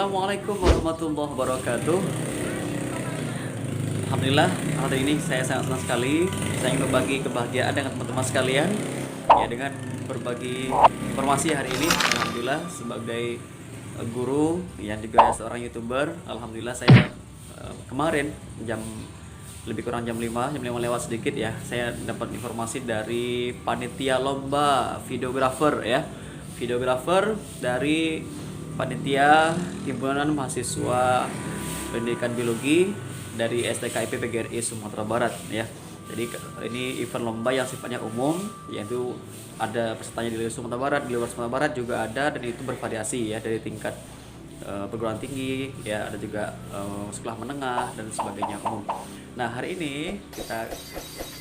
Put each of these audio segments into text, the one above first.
Assalamualaikum warahmatullahi wabarakatuh. Alhamdulillah, hari ini saya sangat senang sekali. Saya ingin berbagi kebahagiaan dengan teman-teman sekalian, ya, dengan berbagi informasi hari ini. Alhamdulillah, sebagai guru yang juga seorang YouTuber, alhamdulillah saya kemarin lebih kurang jam 5 lewat sedikit ya, saya dapat informasi dari panitia lomba videografer ya. Videografer dari panitia Himpunan Mahasiswa Pendidikan Biologi dari STKIP PGRI Sumatera Barat ya. Jadi ini event lomba yang sifatnya umum, yaitu ada pesertanya di luar Sumatera Barat, di luar Sumatera Barat juga ada, dan itu bervariasi ya, dari tingkat perguruan tinggi ya, ada juga sekolah menengah dan sebagainya umum. Nah, hari ini kita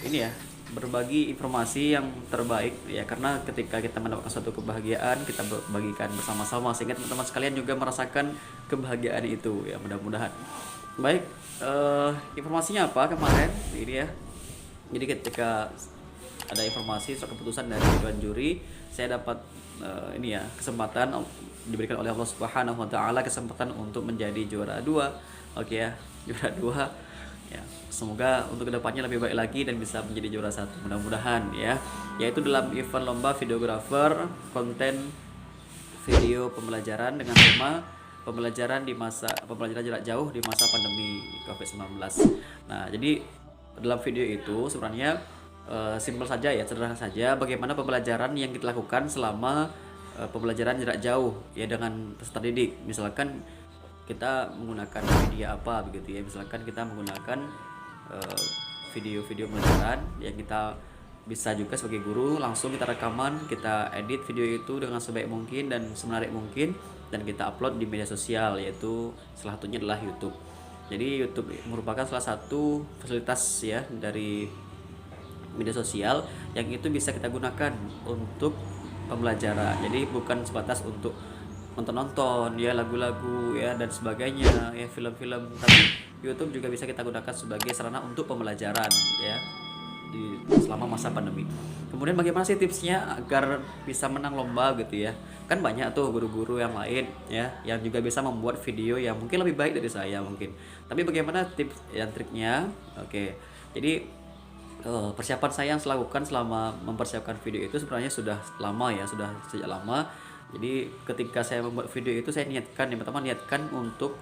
ini ya berbagi informasi yang terbaik ya, karena ketika kita mendapatkan suatu kebahagiaan kita bagikan bersama-sama sehingga teman-teman sekalian juga merasakan kebahagiaan itu ya, mudah-mudahan. Baik, informasinya apa kemarin ini ya. Jadi ketika ada informasi soal keputusan dari dewan juri, saya dapat ini ya, kesempatan diberikan oleh Allah Subhanahu wa taala kesempatan untuk menjadi juara 2. Oke ya, juara 2. Ya, semoga untuk kedepannya lebih baik lagi dan bisa menjadi juara 1, mudah-mudahan ya. Yaitu dalam event lomba videografer konten video pembelajaran dengan tema pembelajaran jarak jauh di masa pandemi COVID-19. Nah, jadi dalam video itu sebenarnya simpel saja ya, sederhana saja bagaimana pembelajaran yang kita lakukan selama pembelajaran jarak jauh ya dengan peserta didik. Misalkan kita menggunakan media apa begitu ya, misalkan kita menggunakan video-video pembelajaran yang kita bisa juga sebagai guru langsung kita rekaman, kita edit video itu dengan sebaik mungkin dan semenarik mungkin, dan kita upload di media sosial, yaitu salah satunya adalah YouTube. Jadi YouTube merupakan salah satu fasilitas ya dari media sosial yang itu bisa kita gunakan untuk pembelajaran. Jadi bukan sebatas untuk nonton ya, lagu-lagu ya dan sebagainya ya, film-film, tapi YouTube juga bisa kita gunakan sebagai sarana untuk pembelajaran ya selama masa pandemi. Kemudian bagaimana sih tipsnya agar bisa menang lomba gitu ya? Kan banyak tuh guru-guru yang lain ya yang juga bisa membuat video yang mungkin lebih baik dari saya mungkin. Tapi bagaimana tips dan triknya? Oke. Jadi persiapan saya yang saya lakukan selama mempersiapkan video itu sebenarnya sudah lama ya, sudah sejak lama. Jadi ketika saya membuat video itu saya niatkan, yang pertama niatkan untuk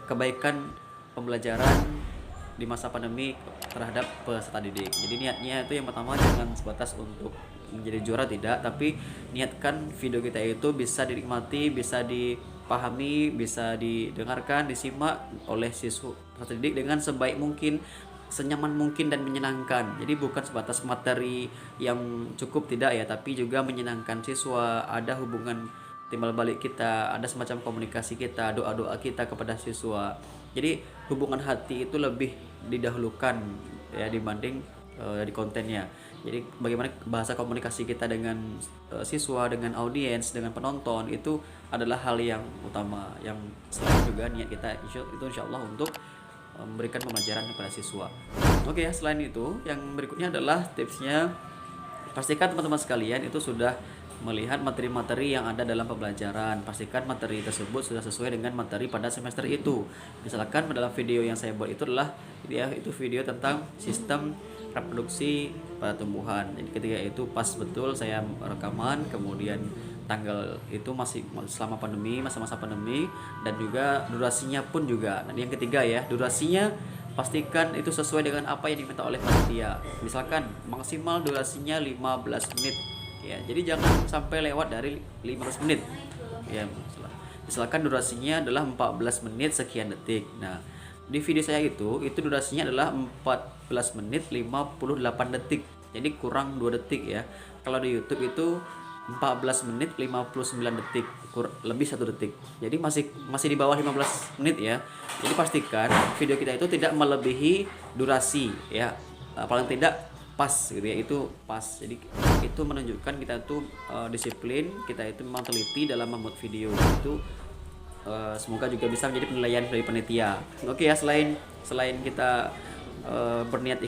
kebaikan pembelajaran di masa pandemi terhadap peserta didik. Jadi niatnya itu yang pertama jangan sebatas untuk menjadi juara, tidak, tapi niatkan video kita itu bisa dinikmati, bisa dipahami, bisa didengarkan, disimak oleh siswa peserta didik dengan sebaik mungkin, senyaman mungkin dan menyenangkan. Jadi bukan sebatas materi yang cukup, tidak ya, tapi juga menyenangkan siswa, ada hubungan timbal balik kita, ada semacam komunikasi kita, doa-doa kita kepada siswa. Jadi hubungan hati itu lebih didahulukan ya dibanding di kontennya. Jadi bagaimana bahasa komunikasi kita dengan siswa, dengan audiens, dengan penonton, itu adalah hal yang utama, yang selain juga niat kita itu insya Allah untuk memberikan pembelajaran kepada siswa. Oke ya, selain itu yang berikutnya adalah tipsnya, pastikan teman-teman sekalian itu sudah melihat materi-materi yang ada dalam pembelajaran. Pastikan materi tersebut sudah sesuai dengan materi pada semester itu. Misalkan dalam video yang saya buat itu adalah ya, itu video tentang sistem reproduksi pada tumbuhan. Jadi ketika itu pas betul saya rekaman, kemudian tanggal itu masih selama pandemi, masa-masa pandemi, dan juga durasinya pun juga. Dan yang ketiga ya, durasinya pastikan itu sesuai dengan apa yang diminta oleh panitia. Misalkan maksimal durasinya 15 menit. Ya, jadi jangan sampai lewat dari 15 menit. Ya, misalkan durasinya adalah 14 menit sekian detik. Nah, di video saya itu durasinya adalah 14 menit 58 detik. Jadi kurang 2 detik ya. Kalau di YouTube itu 14 menit 59 detik, lebih 1 detik. Jadi masih di bawah 15 menit ya. Jadi pastikan video kita itu tidak melebihi durasi ya. Paling tidak pas gitu ya, itu pas. Jadi itu menunjukkan kita tuh disiplin, kita itu memang teliti dalam membuat video itu. Semoga juga bisa menjadi penilaian dari panitia. Oke ya, selain kita berniat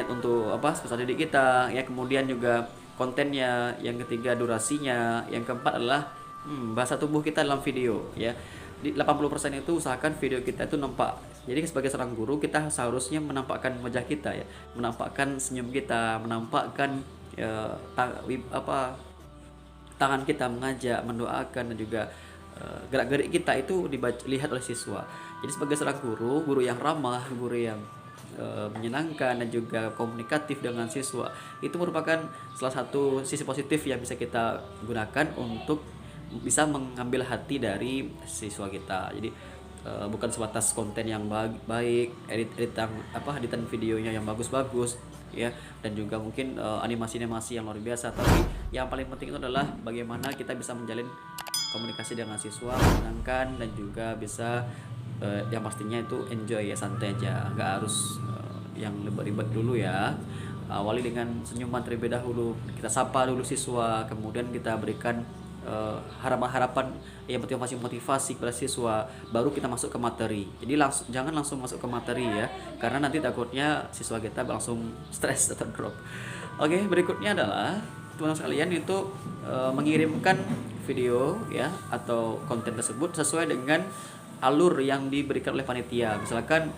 untuk peserta didik kita ya, kemudian juga kontennya, yang ketiga durasinya, yang keempat adalah bahasa tubuh kita dalam video ya. Di 80% itu usahakan video kita itu nampak. Jadi sebagai seorang guru kita seharusnya menampakkan wajah kita ya, menampakkan senyum kita, menampakkan tangan kita mengajak, mendoakan dan juga gerak-gerik kita itu dilihat oleh siswa. Jadi sebagai seorang guru, guru yang ramah, guru yang menyenangkan dan juga komunikatif dengan siswa itu merupakan salah satu sisi positif yang bisa kita gunakan untuk bisa mengambil hati dari siswa kita. Jadi bukan sebatas konten yang baik, editan videonya yang bagus-bagus ya, dan juga mungkin animasi-animasi yang luar biasa, tapi yang paling penting itu adalah bagaimana kita bisa menjalin komunikasi dengan siswa menyenangkan dan juga bisa yang pastinya itu enjoy ya, santai aja, nggak harus yang ribet-ribet dulu ya. Awali dengan senyuman terlebih dahulu, kita sapa dulu siswa, kemudian kita berikan harapan-harapan yang motivasi kepada siswa, baru kita masuk ke materi. Jadi jangan langsung masuk ke materi ya, karena nanti takutnya siswa kita langsung stres atau drop. Oke, berikutnya adalah teman-teman sekalian itu mengirimkan video ya atau konten tersebut sesuai dengan alur yang diberikan oleh panitia. Misalkan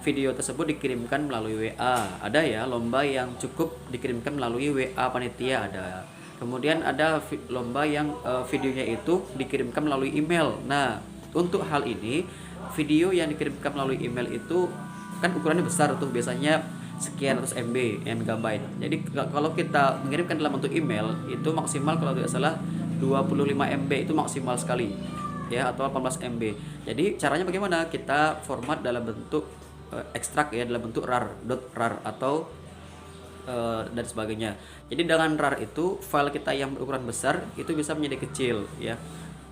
video tersebut dikirimkan melalui WA, ada ya lomba yang cukup dikirimkan melalui WA panitia ada. Kemudian ada lomba yang videonya itu dikirimkan melalui email. Nah, untuk hal ini video yang dikirimkan melalui email itu kan ukurannya besar tuh, biasanya sekian ratus MB, MB. Jadi kalau kita mengirimkan dalam bentuk email itu maksimal kalau tidak salah 25 MB itu maksimal sekali ya, atau 18 MB. Jadi caranya bagaimana? Kita format dalam bentuk ekstrak ya, dalam bentuk .rar atau dan sebagainya. Jadi dengan RAR itu file kita yang berukuran besar itu bisa menjadi kecil ya.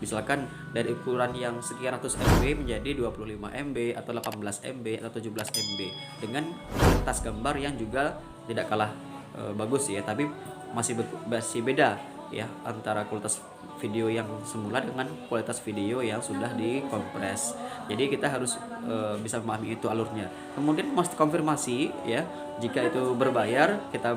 Misalkan dari ukuran yang sekian ratus MB menjadi 25 MB atau 18 MB atau 17 MB dengan kualitas gambar yang juga tidak kalah bagus ya, tapi masih beda ya antara kualitas video yang semula dengan kualitas video yang sudah dikompres. Jadi kita harus bisa memahami itu alurnya. Kemudian mesti konfirmasi ya, jika itu berbayar kita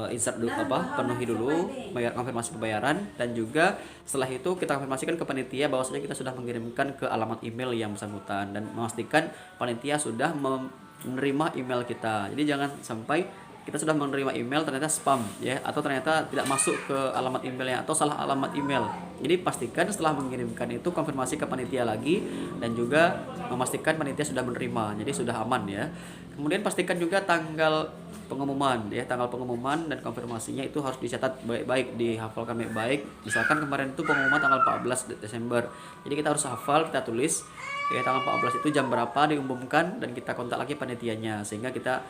insert dulu penuhi dulu konfirmasi pembayaran, dan juga setelah itu kita konfirmasikan ke panitia bahwasanya kita sudah mengirimkan ke alamat email yang bersangkutan dan memastikan panitia sudah menerima email kita. Jadi jangan sampai kita sudah menerima email ternyata spam ya, atau ternyata tidak masuk ke alamat emailnya atau salah alamat email. Jadi pastikan setelah mengirimkan itu konfirmasi ke panitia lagi dan juga memastikan panitia sudah menerima, jadi sudah aman ya. Kemudian pastikan juga tanggal pengumuman ya, tanggal pengumuman dan konfirmasinya itu harus dicatat baik-baik, dihafalkan baik-baik. Misalkan kemarin itu pengumuman tanggal 14 Desember, jadi kita harus hafal, kita tulis ya tanggal 14 itu jam berapa diumumkan, dan kita kontak lagi panitianya sehingga kita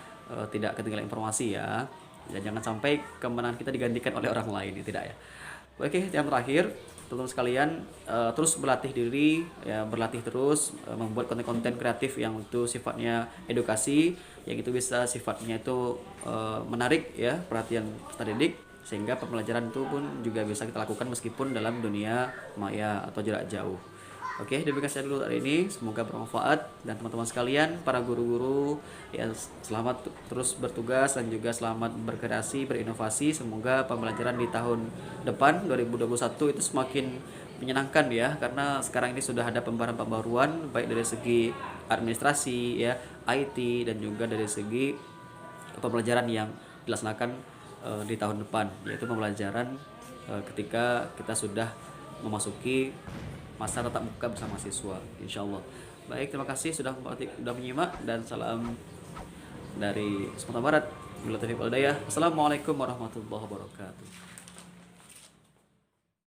tidak ketinggalan informasi ya. Dan jangan sampai kemenangan kita digantikan oleh orang lain, ya tidak ya. Oke, yang terakhir teman-teman sekalian, terus berlatih diri ya, berlatih terus membuat konten-konten kreatif yang itu sifatnya edukasi, yang itu bisa sifatnya itu menarik ya perhatian peserta didik, sehingga pembelajaran itu pun juga bisa kita lakukan meskipun dalam dunia maya atau jarak jauh. Oke, demikian saya dulu hari ini, semoga bermanfaat, dan teman-teman sekalian para guru-guru ya, selamat terus bertugas dan juga selamat berkreasi, berinovasi. Semoga pembelajaran di tahun depan 2021 itu semakin menyenangkan ya, karena sekarang ini sudah ada pembaruan baik dari segi administrasi ya, IT, dan juga dari segi pembelajaran yang dilaksanakan di tahun depan, yaitu pembelajaran ketika kita sudah memasuki masa tatap muka bersama siswa, insyaallah. Baik, terima kasih sudah menyimak, dan salam dari Sumatera Barat. Assalamualaikum warahmatullahi wabarakatuh.